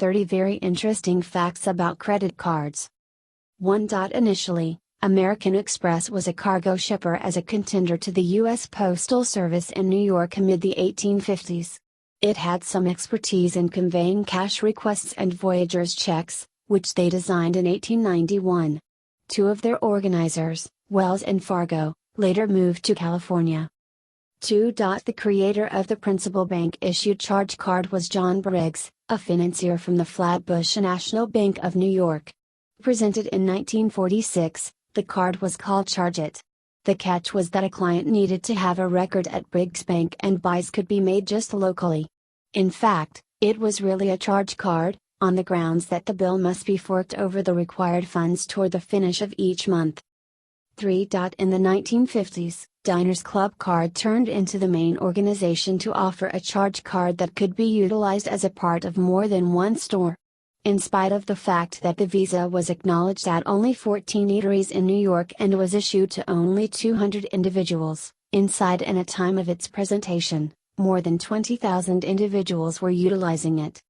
30 very interesting facts about credit cards. 1. Initially, American Express was a cargo shipper as a contender to the U.S. Postal Service in New York amid the 1850s. It had some expertise in conveying cash requests and voyagers' checks, which they designed in 1891. Two of their organizers, Wells and Fargo, later moved to California. 2. The creator of the principal bank-issued charge card was John Briggs, a financier from the Flatbush National Bank of New York. Presented in 1946, the card was called Charge It. The catch was that a client needed to have a record at Brigg's Bank and buys could be made just locally. In fact, it was really a charge card, on the grounds that the bill must be forked over the required funds toward the finish of each month. 3. In the 1950s, Diners Club Card turned into the main organization to offer a charge card that could be utilized as a part of more than one store. In spite of the fact that the Visa was acknowledged at only 14 eateries in New York and was issued to only 200 individuals, inside and at time of its presentation, more than 20,000 individuals were utilizing it.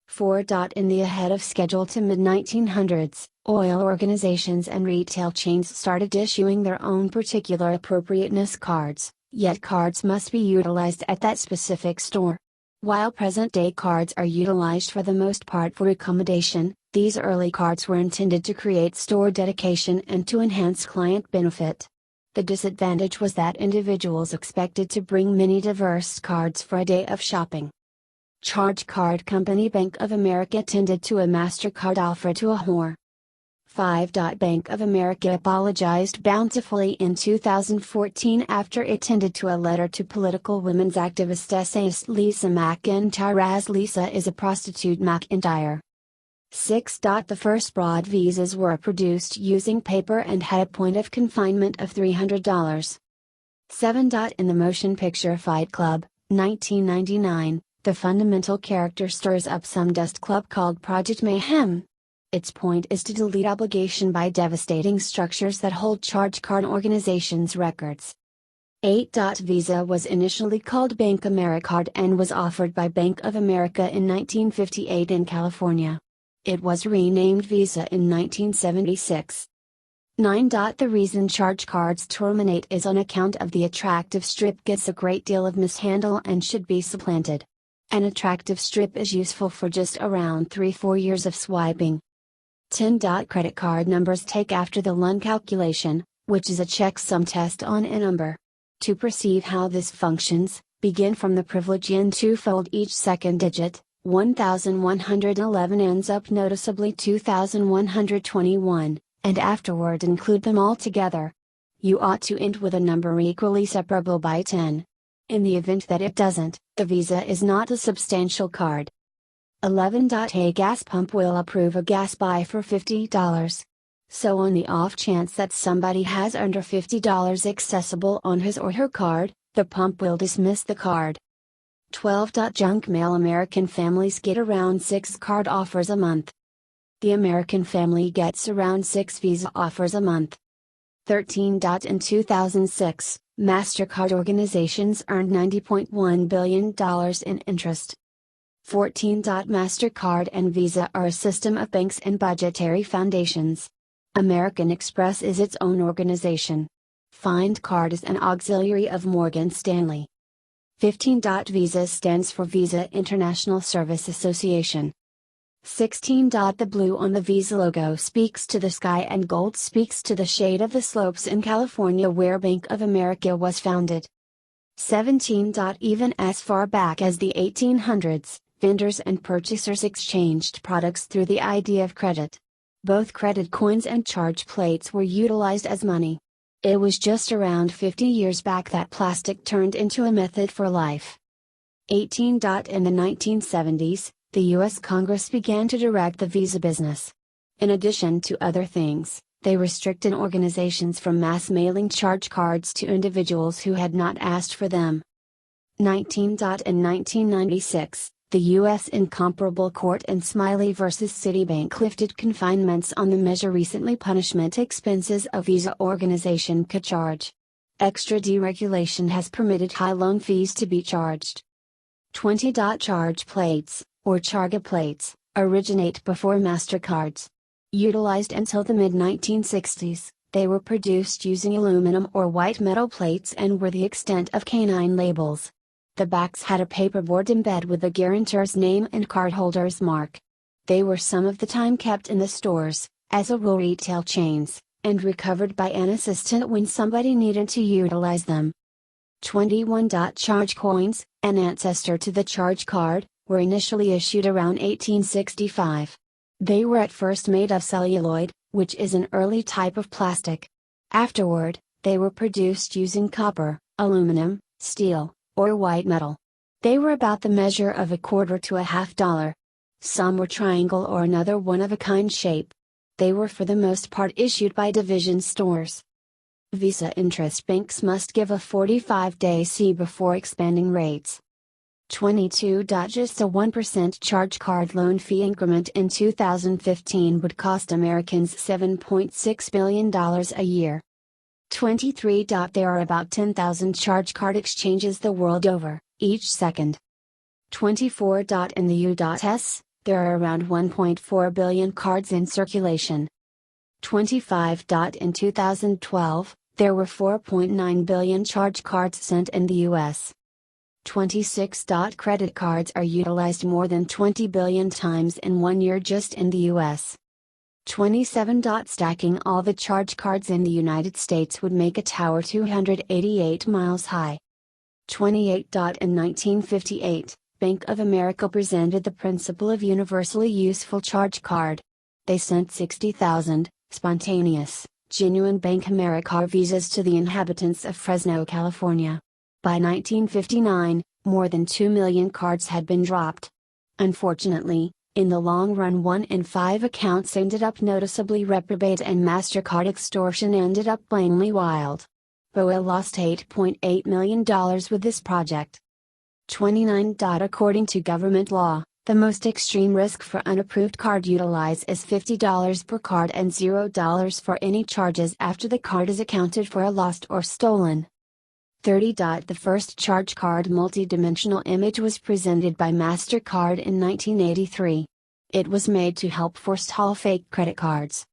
4. In the ahead of schedule to mid-1900s, oil organizations and retail chains started issuing their own particular appropriateness cards, yet cards must be utilized at that specific store. While present-day cards are utilized for the most part for accommodation, these early cards were intended to create store dedication and to enhance client benefit. The disadvantage was that individuals expected to bring many diverse cards for a day of shopping. Charge card company Bank of America tended to a MasterCard offer to a whore. 5. Bank of America apologized bountifully in 2014 after it tended to a letter to political women's activist essayist Lisa McIntyre as Lisa is a prostitute McIntyre. 6. The first broad visas were produced using paper and had a point of confinement of $300. 7. In the motion picture Fight Club, 1999, the fundamental character stirs up some dust club called Project Mayhem. Its point is to delete obligation by devastating structures that hold charge card organizations' records. 8. Visa was initially called Bank AmeriCard and was offered by Bank of America in 1958 in California. It was renamed Visa in 1976. 9. The reason charge cards terminate is on account of the attractive strip gets a great deal of mishandle and should be supplanted. An attractive strip is useful for just around 3-4 years of swiping. 10. Credit card numbers take after the Lund calculation, which is a checksum test on a number. To perceive how this functions, begin from the privilege in twofold each second digit, 1111 ends up noticeably 2121, and afterward include them all together. You ought to end with a number equally separable by 10. In the event that it doesn't, the Visa is not a substantial card. 11. A gas pump will approve a gas buy for $50. So on the off chance that somebody has under $50 accessible on his or her card, the pump will dismiss the card. 12. Junk mail American families get around 6 card offers a month. The American family gets around 6 Visa offers a month. 13. In 2006, MasterCard organizations earned $90.1 billion in interest. 14. MasterCard and Visa are a system of banks and budgetary foundations. American Express is its own organization. Find Card is an auxiliary of Morgan Stanley. 15. Visa stands for Visa International Service Association. 16. The blue on the Visa logo speaks to the sky and gold speaks to the shade of the slopes in California where Bank of America was founded. 17. Even as far back as the 1800s, vendors and purchasers exchanged products through the idea of credit. Both credit coins and charge plates were utilized as money. It was just around 50 years back that plastic turned into a method for life. 18. In the 1970s, the U.S. Congress began to direct the Visa business. In addition to other things, they restricted organizations from mass mailing charge cards to individuals who had not asked for them. 19. In 1996, the U.S. Incomparable Court in Smiley v. Citibank lifted confinements on the measure recently punishment expenses a Visa organization could charge. Extra deregulation has permitted high loan fees to be charged. 20. Charge plates, or charga plates, Originate before MasterCards. Utilized until the mid-1960s, they were produced using aluminum or white metal plates and were the extent of canine labels. The backs had a paperboard embedded with the guarantor's name and cardholder's mark. They were some of the time kept in the stores, as a rule retail chains, and recovered by an assistant when somebody needed to utilize them. 21. Charge coins, an ancestor to the charge card, were initially issued around 1865. They were at first made of celluloid, which is an early type of plastic. Afterward, they were produced using copper, aluminum, steel, or white metal. They were about the measure of a quarter to a $half. Some were triangle or another one-of-a-kind shape. They were for the most part issued by division stores. Visa interest banks must give a 45-day C before expanding rates. 22. Just a 1% charge card loan fee increment in 2015 would cost Americans $7.6 billion a year. 23. There are about 10,000 charge card exchanges the world over, each second. 24. In the U.S., there are around 1.4 billion cards in circulation. 25. In 2012, there were 4.9 billion charge cards sent in the U.S. 26. Credit cards are utilized more than 20 billion times in 1 year just in the U.S. 27. Stacking all the charge cards in the United States would make a tower 288 miles high. 28. In 1958, Bank of America presented the principle of universally useful charge card. They sent 60,000, spontaneous, genuine Bank America visas to the inhabitants of Fresno, California. By 1959, more than 2 million cards had been dropped. Unfortunately, in the long run 1 in 5 accounts ended up noticeably reprobate and MasterCard extortion ended up plainly wild. BOA lost $8.8 million with this project. 29. According to government law, the most extreme risk for unapproved card utilize is $50 per card and $0 for any charges after the card is accounted for lost or stolen. 30. The first charge card multi-dimensional image was presented by MasterCard in 1983. It was made to help forestall fake credit cards.